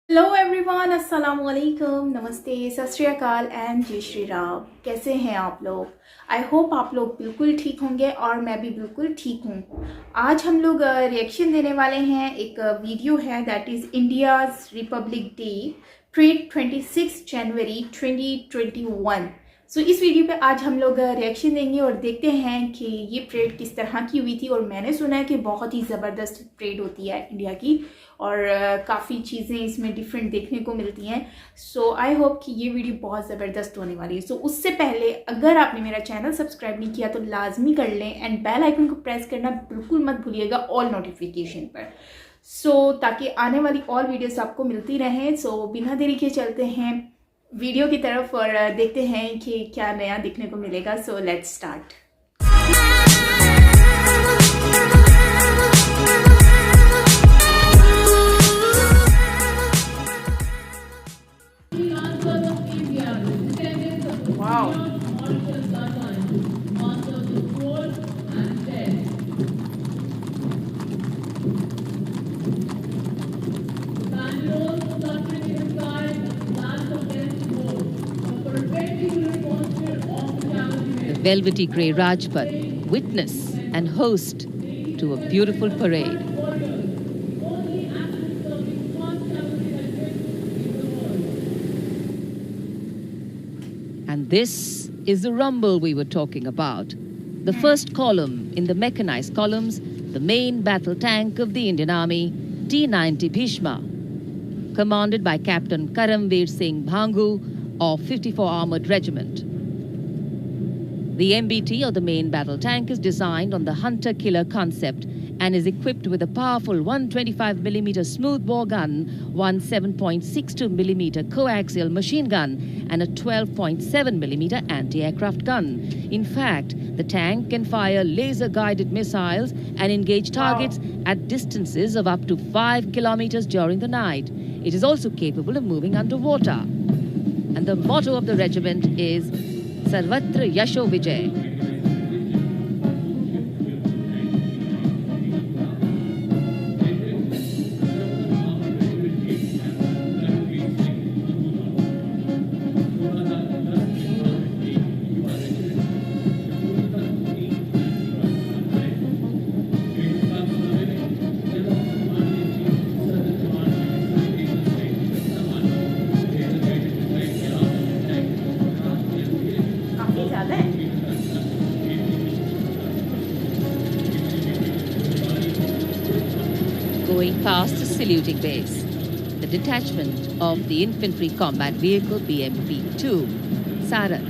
Hello everyone, अस्सलाम वालेकुम, नमस्ते, सत श्री अकाल एंड जय श्री राम। कैसे हैं आप लोग? आई होप आप लोग बिल्कुल ठीक होंगे और मैं भी बिल्कुल ठीक हूँ। आज हम लोग रिएक्शन देने वाले हैं। एक वीडियो है that is India's Republic day parade 26 जनवरी 2021। सो इस वीडियो पे आज हम लोग रिएक्शन देंगे और देखते हैं कि ये परेड किस तरह की हुई थी। और मैंने सुना है कि बहुत ही ज़बरदस्त परेड होती है इंडिया की और काफ़ी चीज़ें इसमें डिफरेंट देखने को मिलती हैं। सो आई होप कि ये वीडियो बहुत ज़बरदस्त होने वाली है। सो उससे पहले अगर आपने मेरा चैनल सब्सक्राइब नहीं किया तो लाजमी कर लें एंड बेल आइकन को प्रेस करना बिल्कुल मत भूलिएगा ऑल नोटिफिकेशन पर, ताकि आने वाली ऑल वीडियोस आपको मिलती रहें। बिना देरी के चलते हैं वीडियो की तरफ और देखते हैं कि क्या नया देखने को मिलेगा। Let's start. Wow. The velvety grey Rajpath, witness and host to a beautiful parade. And this is the rumble we were talking about. The first column in the mechanized columns, the main battle tank of the Indian Army, T-90 Bhishma, commanded by Captain Karamveer Singh Bhangu of 54 Armored Regiment. The MBT, or the main battle tank, is designed on the hunter-killer concept and is equipped with a powerful 125mm smoothbore gun, one 7.62mm coaxial machine gun, and a 12.7mm anti-aircraft gun. In fact, the tank can fire laser-guided missiles and engage targets at distances of up to 5 kilometers during the night. It is also capable of moving underwater. And the motto of the regiment is Sarvatra Yasho Vijay. Going past the saluting base, the detachment of the Infantry Combat Vehicle BMP-2, Saran,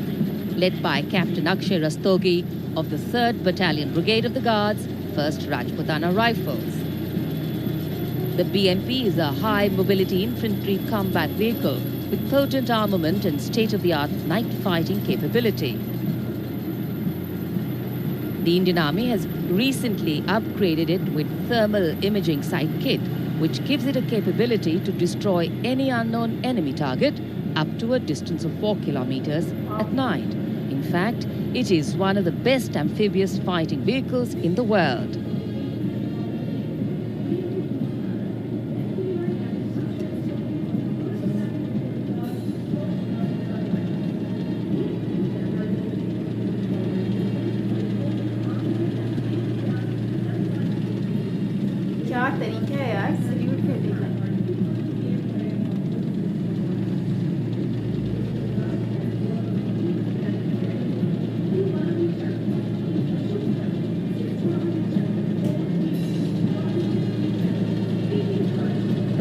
led by Captain Akshay Rastogi of the 3rd Battalion Brigade of the Guards, 1st Rajputana Rifles. The BMP is a high-mobility infantry combat vehicle with potent armament and state-of-the-art night fighting capability. The Indian Army has recently upgraded it with thermal imaging sight kit, which gives it a capability to destroy any unknown enemy target up to a distance of 4 kilometers at night. In fact, it is one of the best amphibious fighting vehicles in the world. क्या तरीका है यार salute करने का।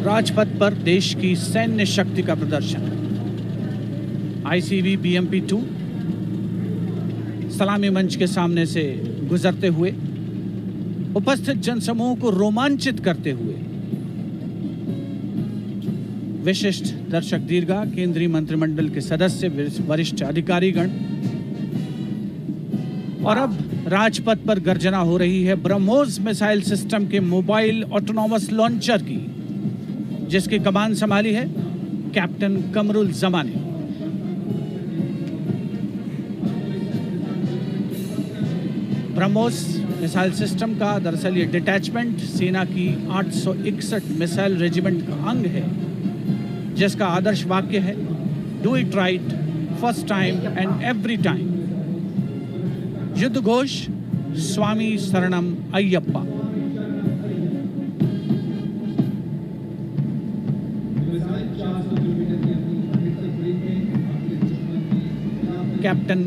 राजपथ पर देश की सैन्य शक्ति का प्रदर्शन। आईसीवी BMP-2 सलामी मंच के सामने से गुजरते हुए उपस्थित जनसमूह को रोमांचित करते हुए विशिष्ट दर्शक दीर्घा, केंद्रीय मंत्रिमंडल के सदस्य, वरिष्ठ अधिकारीगण। और अब राजपथ पर गर्जना हो रही है ब्रह्मोस मिसाइल सिस्टम के मोबाइल ऑटोनॉमस लॉन्चर की, जिसकी कमान संभाली है कैप्टन कमरुल जमा ने। ब्रह्मोस मिसाइल सिस्टम का दरअसल ये डिटैचमेंट सेना की 861 मिसाइल रेजिमेंट का अंग है जिसका आदर्श वाक्य है do it right first time and every time. युद्ध घोष स्वामी शरणम अय्यप्पा। कैप्टन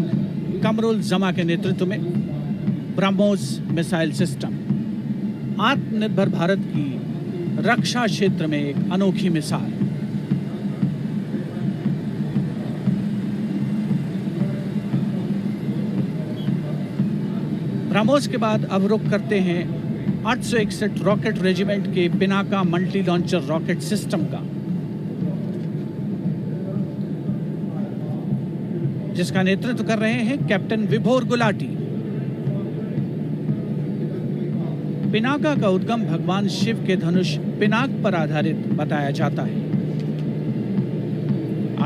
कमरुल जमा के नेतृत्व में ब्रह्मोस मिसाइल सिस्टम आत्मनिर्भर भारत की रक्षा क्षेत्र में एक अनोखी मिसाल। ब्रह्मोस के बाद अब रुख करते हैं 861 रॉकेट रेजिमेंट के Pinaka multi launcher rocket system का, जिसका नेतृत्व कर रहे हैं कैप्टन विभोर गुलाटी। पिनाका का उद्गम भगवान शिव के धनुष पिनाक पर आधारित बताया जाता है।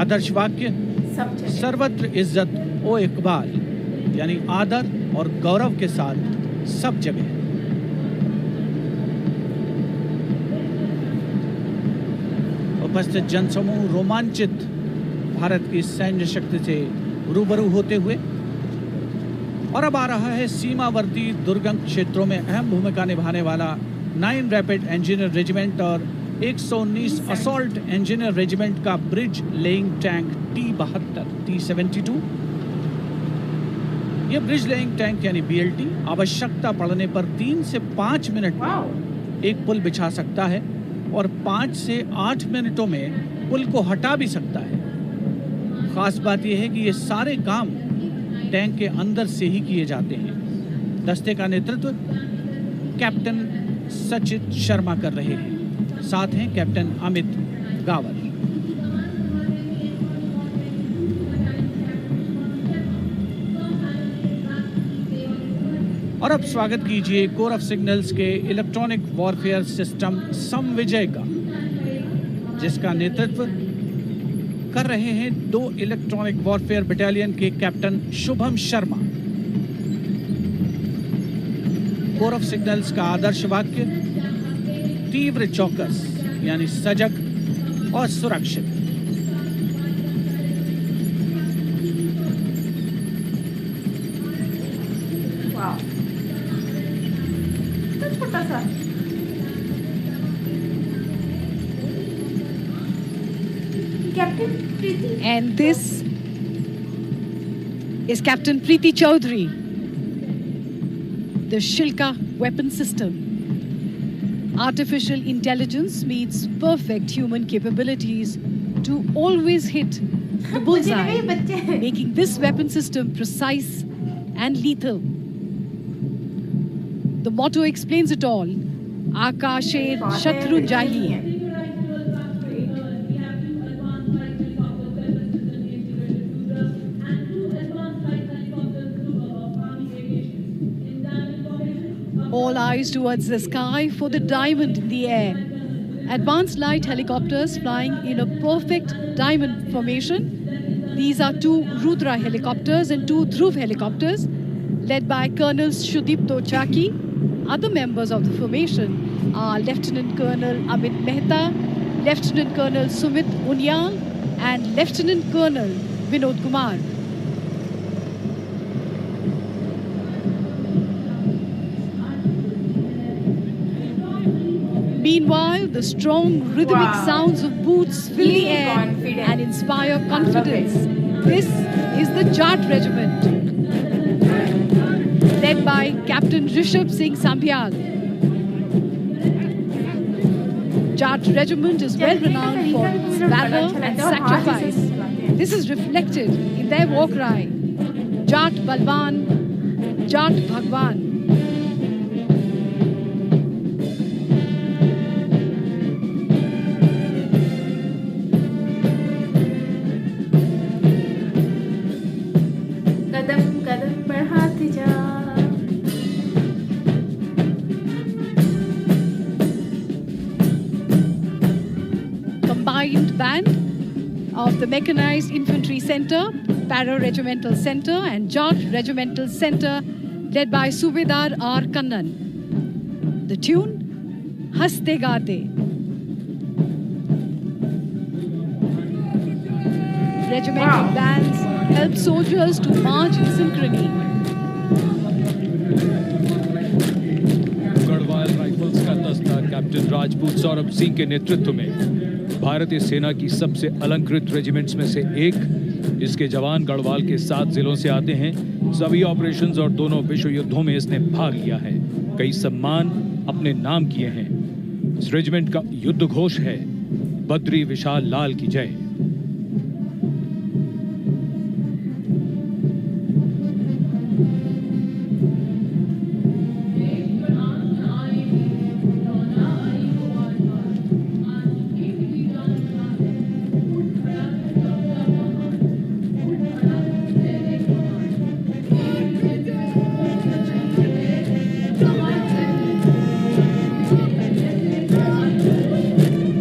आदर्श वाक्य सर्वत्र इज्जत ओ इकबाल, यानी आदर और गौरव के साथ सब जगह। उपस्थित जनसमूह रोमांचित भारत की सैन्य शक्ति से रूबरू होते हुए, और अब आ रहा है सीमावर्ती दुर्गम क्षेत्रों में अहम भूमिका निभाने वाला 9 रैपिड इंजीनियर रेजिमेंट और 119 असॉल्ट इंजीनियर रेजिमेंट का ब्रिज लेइंग टैंक T-72। यह ब्रिज लेइंग टैंक यानी BLT आवश्यकता पड़ने पर 3 से 5 मिनट में एक पुल बिछा सकता है और 5 से 8 मिनटों में पुल को हटा भी सकता है। खास बात यह है कि ये सारे काम टैंक के अंदर से ही किए जाते हैं। दस्ते का नेतृत्व कैप्टन सचित शर्मा कर रहे हैं, साथ हैं कैप्टन अमित गावल। और अब स्वागत कीजिए कोर ऑफ सिग्नल्स के इलेक्ट्रॉनिक वॉरफेयर सिस्टम समविजय का, जिसका नेतृत्व कर रहे हैं 2 इलेक्ट्रॉनिक वॉरफेयर बटालियन के captain Shubham Sharma. Core of signals का आदर्श वाक्य तीव्र चौकस, यानी सजग और सुरक्षित। छोटा सा Captain Preeti. And this is Captain Preeti Chaudhary, the Shilka weapon system. Artificial intelligence meets perfect human capabilities to always hit the bullseye, making this weapon system precise and lethal. The motto explains it all. Akasher Shatru Jahi. All eyes towards the sky for the diamond in the air. Advanced light helicopters flying in a perfect diamond formation. These are 2 Rudra helicopters and 2 Dhruv helicopters, led by Colonels Shudipto Chaki. Other members of the formation are Lieutenant Colonel Amit Mehta, Lieutenant Colonel Sumit Unyal, and Lieutenant Colonel Vinod Kumar. Meanwhile, the strong rhythmic sounds of boots fill the air and inspire confidence. This is the Jat Regiment, led by Captain Rishabh Singh Sambyal. Jat Regiment is well renowned for its valor and sacrifice. This is reflected in their war cry, Jat Balwan, Jat Bhagwan. Band of the Mechanized Infantry Center, Para-Regimental Center and Jat Regimental Center, led by Subedar R. Kannan. The tune, Haste Gaate. regimental bands help soldiers to march in synchrony. Garhwal rifles का दस्ता captain Rajput Saurabh Singh के नेतृत्व में भारतीय सेना की सबसे अलंकृत रेजिमेंट्स में से एक, इसके जवान गढ़वाल के 7 जिलों से आते हैं। सभी ऑपरेशंस और दोनों विश्व युद्धों में इसने भाग लिया है, कई सम्मान अपने नाम किए हैं। इस रेजिमेंट का युद्ध घोष है, बद्री विशाल लाल की जय।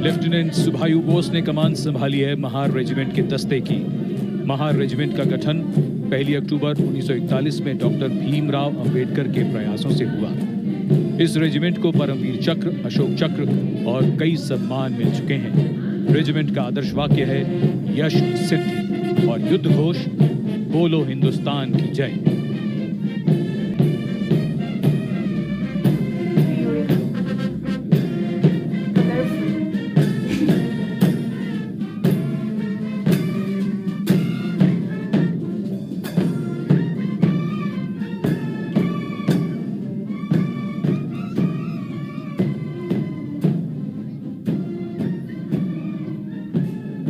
लेफ्टिनेंट सुभायु बोस ने कमान संभाली है महार रेजिमेंट के दस्ते की। महार रेजिमेंट का गठन 1 अक्टूबर 1941 में डॉक्टर भीमराव अंबेडकर के प्रयासों से हुआ। इस रेजिमेंट को परमवीर चक्र, अशोक चक्र और कई सम्मान मिल चुके हैं। रेजिमेंट का आदर्श वाक्य है यश सिद्धि और युद्ध घोष बोलो हिंदुस्तान की जय।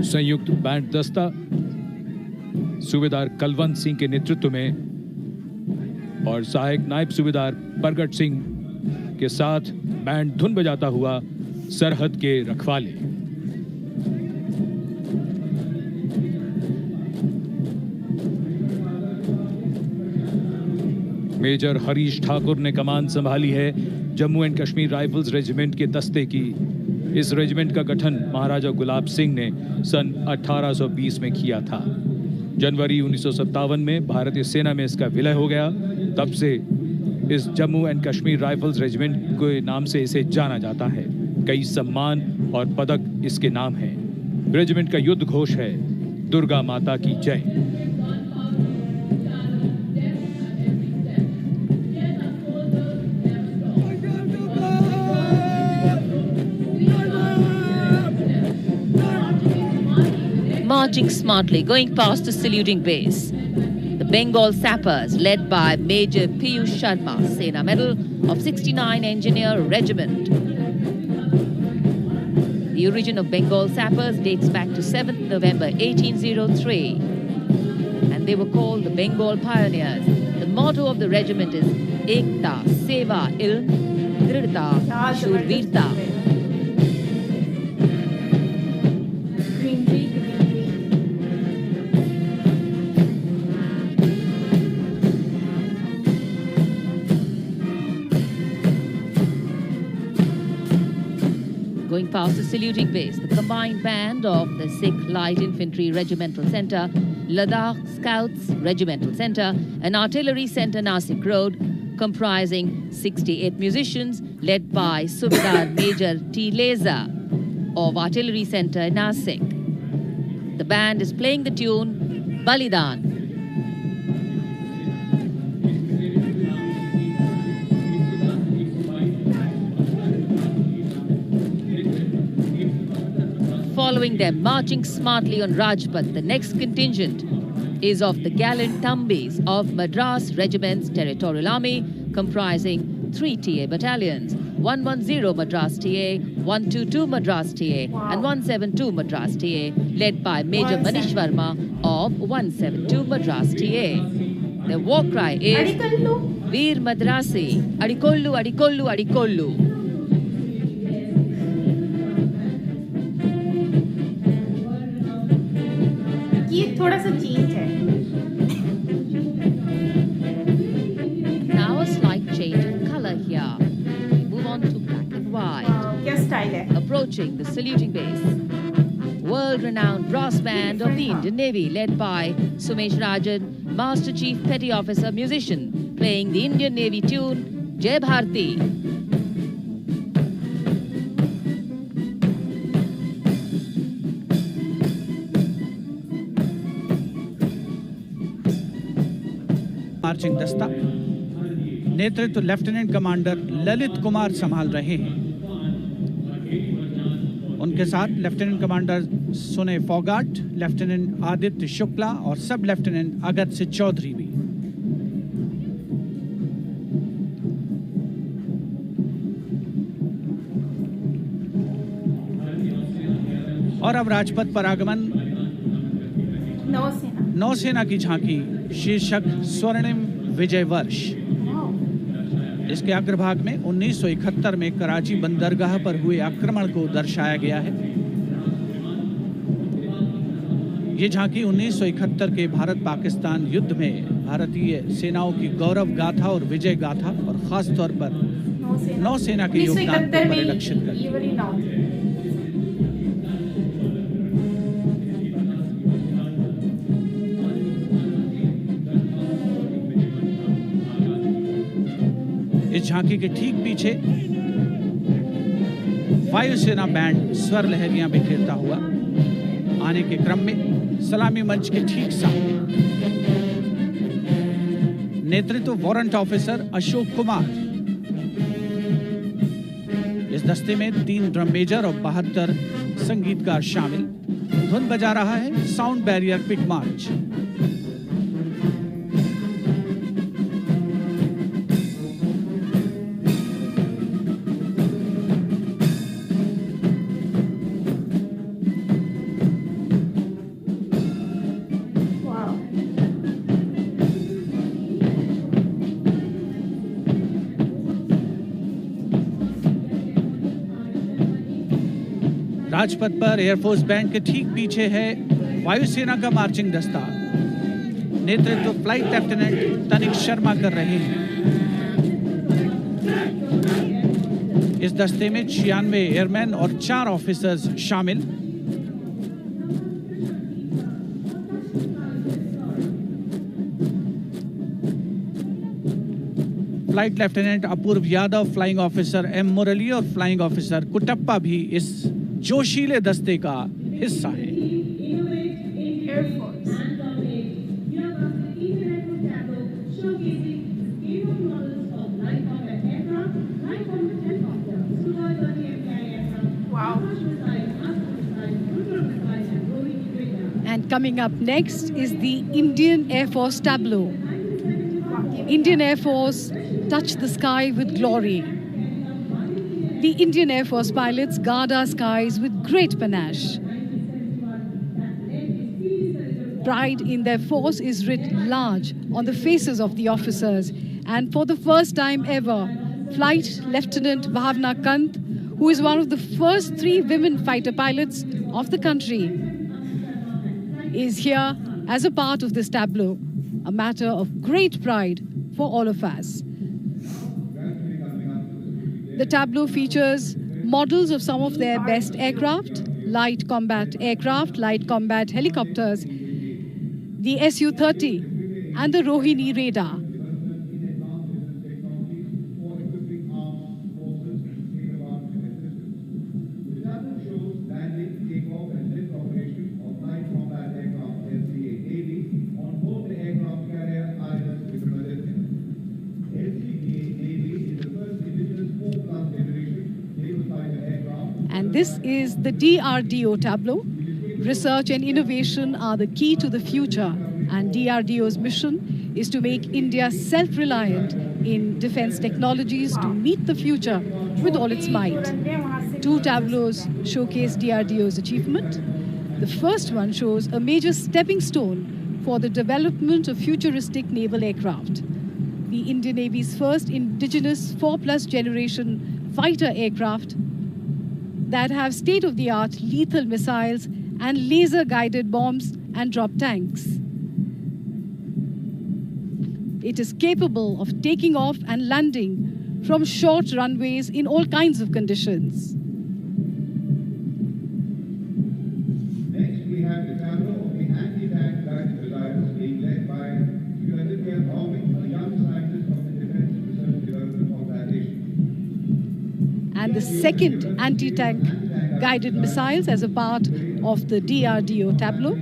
संयुक्त बैंड दस्ता सूबेदार कलवंत सिंह के नेतृत्व में और सहायक नायब सूबेदार प्रगट सिंह के साथ बैंड धुन बजाता हुआ सरहद के रखवाले। मेजर हरीश ठाकुर ने कमान संभाली है Jammu and Kashmir rifles regiment के दस्ते की। इस रेजिमेंट का गठन महाराजा गुलाब सिंह ने सन 1820 में किया था। जनवरी 1957 में भारतीय सेना में इसका विलय हो गया। तब से इस Jammu and Kashmir rifles regiment के नाम से इसे जाना जाता है। कई सम्मान और पदक इसके नाम हैं। रेजिमेंट का युद्ध घोष है दुर्गा माता की जय। Marching smartly, going past the saluting base. The Bengal Sappers, led by Major Piyush Sharma, Sena Medal of 69 Engineer Regiment. The origin of Bengal Sappers dates back to 7th November 1803, and they were called the Bengal Pioneers. The motto of the regiment is Ekta, Seva, Ilm, Dridhta, Shurvirta. Going past the saluting base, the combined band of the Sikh Light Infantry Regimental Centre, Ladakh Scouts Regimental Centre, and Artillery Centre Nasik Road, comprising 68 musicians, led by Subedar Major T. Leza of Artillery Centre Nasik. The band is playing the tune Balidan. Following them, marching smartly on Rajpath, the next contingent is of the gallant Thambis of Madras Regiment's Territorial Army, comprising 3 TA battalions, 110 Madras TA, 122 Madras TA, and 172 Madras TA, led by Major Manish Verma of 172 Madras TA. Their war cry is Adikollu. Veer Madrasi, Adikollu, Adikollu, Adikollu. ये थोड़ा सा change है। Now a slight change in color here. Move on to black and white. क्या style है? Approaching the saluting base. World-renowned brass band of the Indian Navy, led by Sumesh Rajan, Master Chief Petty Officer Musician, playing the Indian Navy tune Jai Bharti. Marching दस्ता नेतृत्व lieutenant commander Lalit Kumar संभाल रहे हैं। उनके साथ lieutenant commander सुने Phogat, lieutenant Aditya Shukla और सब लेफ्टिनेंट अगत्य चौधरी भी। और अब राजपथ पर आगमन नौसेना की झांकी शीर्षक स्वर्णिम विजय वर्ष। इसके अग्रभाग में 1971 में कराची बंदरगाह पर हुए आक्रमण को दर्शाया गया है। ये झांकी 1971 के भारत पाकिस्तान युद्ध में भारतीय सेनाओं की गौरव गाथा और विजय गाथा और खास तौर पर नौसेना के योगदान को परिलक्षित करती है। इस झांकी के ठीक पीछे वायुसेना बैंड स्वर लहरियां बिखेरता हुआ आने के क्रम में सलामी मंच के ठीक सामने नेतृत्व वारंट ऑफिसर अशोक कुमार। इस दस्ते में 3 ड्रम मेजर और 72 संगीतकार शामिल। धुन बजा रहा है साउंड बैरियर पिक मार्च। राजपथ पर एयरफोर्स बैंड के ठीक पीछे है वायुसेना का मार्चिंग दस्ता। नेतृत्व फ्लाइट लेफ्टिनेंट तनिक शर्मा कर रहे हैं। इस दस्ते में 96 एयरमैन और 4 ऑफिसर्स शामिल। फ्लाइट लेफ्टिनेंट अपूर्व यादव, फ्लाइंग ऑफिसर एम मुरली और फ्लाइंग ऑफिसर कुटप्पा भी इस जोशीले दस्ते का हिस्सा है। And coming up next is the Indian Air Force tableau. Indian Air Force touch the sky with glory. The Indian Air Force pilots guard our skies with great panache. Pride in their force is writ large on the faces of the officers, and for the first time ever, Flight Lieutenant Bhavna Kant, who is one of the first 3 women fighter pilots of the country, is here as a part of this tableau, a matter of great pride for all of us. The tableau features models of some of their best aircraft, light combat aircraft, light combat helicopters, the Su-30 and the Rohini radar. And this is the DRDO tableau. Research and innovation are the key to the future, and DRDO's mission is to make India self-reliant in defense technologies to meet the future with all its might. 2 tableaus showcase DRDO's achievement. The first one shows a major stepping stone for the development of futuristic naval aircraft. The Indian Navy's first indigenous 4+ generation fighter aircraft that have state-of-the-art lethal missiles and laser-guided bombs and drop tanks. It is capable of taking off and landing from short runways in all kinds of conditions. Next, we have the tableau of the anti-tank guided missiles being led by Aditya Bhaumik, a young scientist of the Defense Research and Development Organization. And the second anti-tank guided missiles as a part of the DRDO tableau.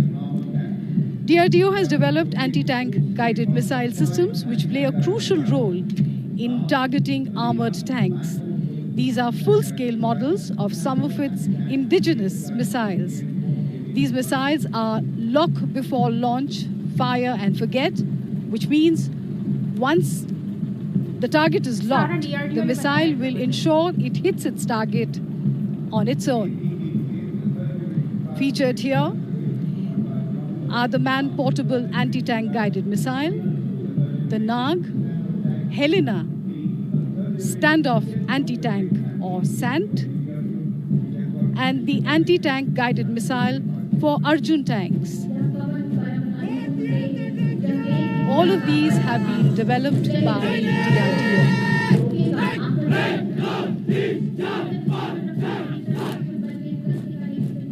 DRDO has developed anti-tank guided missile systems which play a crucial role in targeting armored tanks. These are full-scale models of some of its indigenous missiles. These missiles are lock before launch, fire and forget, which means once the target is locked, the missile will ensure it hits its target on its own. Featured here are the man-portable anti-tank guided missile, the Nag, Helena standoff anti-tank or SANT, and the anti-tank guided missile for Arjun tanks. All of these have been developed by DRDO.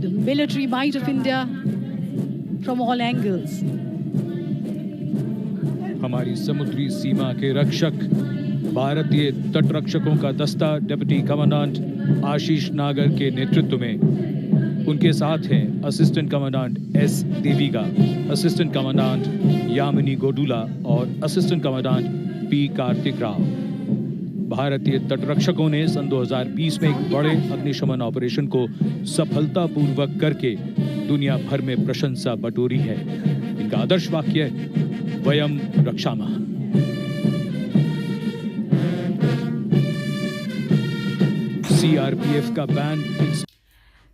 The military might of India from all angles. हमारी समुद्री सीमा के रक्षक भारतीय तटरक्षकों का दस्ता deputy commandant आशीष नागर के नेतृत्व में उनके साथ हैं assistant commandant S Deviga, assistant commandant Yamini Godula और assistant commandant P Karthik Rao. भारतीय तटरक्षकों ने सन 2020 में एक बड़े अग्निशमन ऑपरेशन को सफलतापूर्वक करके दुनिया भर में प्रशंसा बटोरी है। इनका आदर्श वाक्य है, वयम रक्षामः। सीआरपीएफ का बैंड।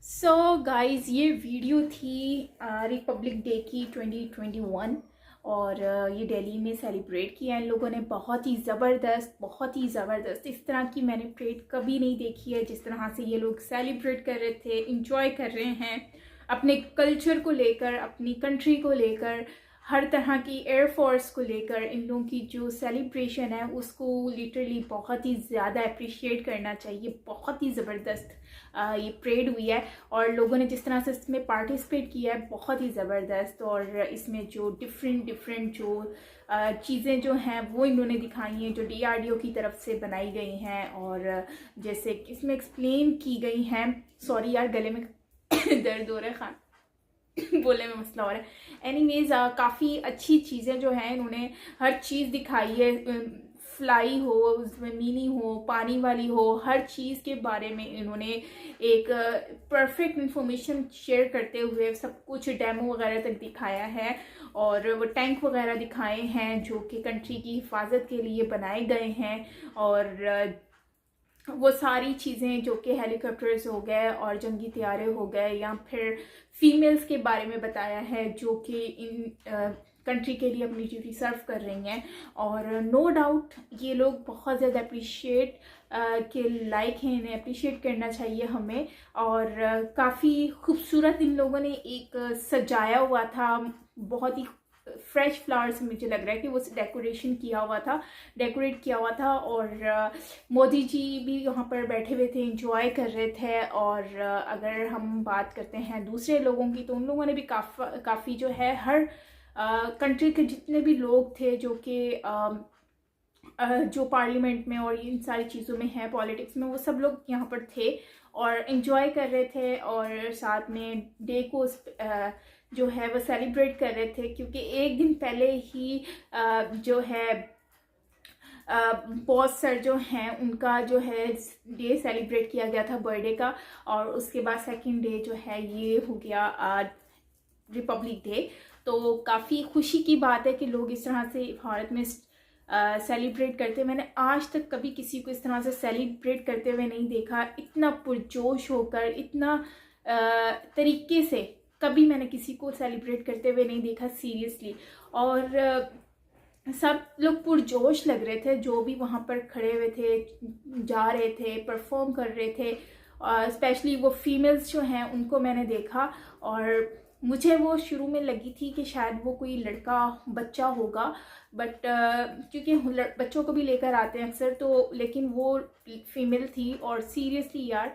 सो गाइज, ये वीडियो थी रिपब्लिक डे की 2021 और ये दिल्ली में सेलिब्रेट किया इन लोगों ने। बहुत ही ज़बरदस्त इस तरह की मैंने परेड कभी नहीं देखी है। जिस तरह से ये लोग सेलिब्रेट कर रहे थे, इंजॉय कर रहे हैं अपने कल्चर को लेकर, अपनी कंट्री को लेकर, हर तरह की एयरफोर्स को लेकर इन लोगों की जो सेलिब्रेशन है उसको लिटरली बहुत ही ज़्यादा अप्रिशिएट करना चाहिए। बहुत ही ज़बरदस्त ये परेड हुई है और लोगों ने जिस तरह से इसमें पार्टिसिपेट किया है बहुत ही ज़बरदस्त। और इसमें जो डिफरेंट जो चीज़ें जो हैं वो इन्होंने दिखाई हैं, जो DRDO की तरफ से बनाई गई हैं और जैसे इसमें एक्सप्लेन की गई हैं। सॉरी यार, गले में दर्द हो रहा है, खान बोलने में मसला हो रहा है। एनीवेज, काफ़ी अच्छी चीज़ें जो हैं इन्होंने हर चीज़ दिखाई है। फ्लाई हो, ज़मीनी हो, पानी वाली हो, हर चीज़ के बारे में इन्होंने एक परफेक्ट इंफॉर्मेशन शेयर करते हुए सब कुछ डेमो वगैरह तक दिखाया है। और वो टैंक वगैरह दिखाए हैं जो कि कंट्री की हिफाजत के लिए बनाए गए हैं। और वो सारी चीज़ें जो कि हेलीकॉप्टर्स हो गए और जंगी तैयारे हो गए, या फिर फीमेल्स के बारे में बताया है जो कि इन कंट्री के लिए अपनी ड्यूटी सर्व कर रही हैं। और नो डाउट ये लोग बहुत ज़्यादा अप्रिशिएट के लायक हैं, इन्हें अप्रिशिएट करना चाहिए हमें। और काफ़ी खूबसूरत इन लोगों ने एक सजाया हुआ था, बहुत ही फ्रेश फ्लावर्स, मुझे लग रहा है कि वो डेकोरेट किया हुआ था। और मोदी जी भी यहाँ पर बैठे हुए थे, एंजॉय कर रहे थे। और अगर हम बात करते हैं दूसरे लोगों की, तो उन लोगों ने भी काफ़ी जो है हर कंट्री के जितने भी लोग थे जो कि जो पार्लियामेंट में और इन सारी चीज़ों में है, पॉलिटिक्स में, वो सब लोग यहाँ पर थे और एंजॉय कर रहे थे। और साथ में डे को जो है वो सेलिब्रेट कर रहे थे, क्योंकि एक दिन पहले ही जो है बॉस सर जो हैं उनका जो है डे सेलिब्रेट किया गया था, बर्थडे का। और उसके बाद सेकंड डे जो है ये हो गया रिपब्लिक डे। तो काफ़ी खुशी की बात है कि लोग इस तरह से भारत में सेलिब्रेट करते। मैंने आज तक कभी किसी को इस तरह से सेलिब्रेट करते हुए नहीं देखा, इतना पुरजोश होकर, इतना तरीके से कभी मैंने किसी को सेलिब्रेट करते हुए नहीं देखा, सीरियसली। और सब लोग पुरजोश लग रहे थे, जो भी वहाँ पर खड़े हुए थे, जा रहे थे, परफॉर्म कर रहे थे। स्पेशली वो फीमेल्स जो हैं उनको मैंने देखा और मुझे वो शुरू में लगी थी कि शायद वो कोई लड़का बच्चा होगा, बट क्योंकि बच्चों को भी लेकर आते हैं अक्सर, तो लेकिन वो फीमेल थी। और सीरियसली यार,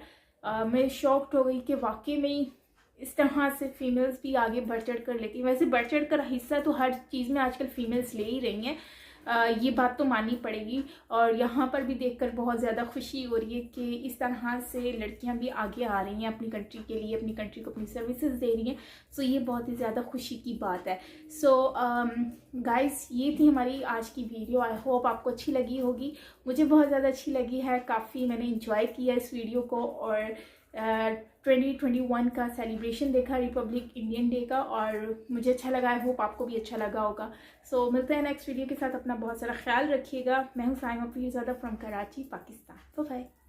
मैं शॉक्ड हो गई कि वाकई में ही इस तरह से फीमेल्स भी आगे बढ़ चढ़ कर लेती हैं। वैसे बढ़ चढ़ कर हिस्सा तो हर चीज़ में आजकल फीमेल्स ले ही रही हैं, ये बात तो माननी पड़ेगी। और यहाँ पर भी देखकर बहुत ज़्यादा खुशी हो रही है कि इस तरह से लड़कियाँ भी आगे आ रही हैं अपनी कंट्री के लिए, अपनी कंट्री को अपनी सर्विसेज दे रही हैं। सो ये बहुत ही ज़्यादा खुशी की बात है। सो गाइस, ये थी हमारी आज की वीडियो। आई होप आपको अच्छी लगी होगी। मुझे बहुत ज़्यादा अच्छी लगी है, काफ़ी मैंने इंजॉय किया इस वीडियो को। और 2021 का सेलिब्रेशन देखा, रिपब्लिक इंडियन डे का, और मुझे अच्छा लगा। आई होप आपको भी अच्छा लगा होगा। सो मिलते हैं नेक्स्ट वीडियो के साथ। अपना बहुत सारा ख्याल रखिएगा। मैं हूँ Saima Pirzada from Karachi, Pakistan. Bye bye.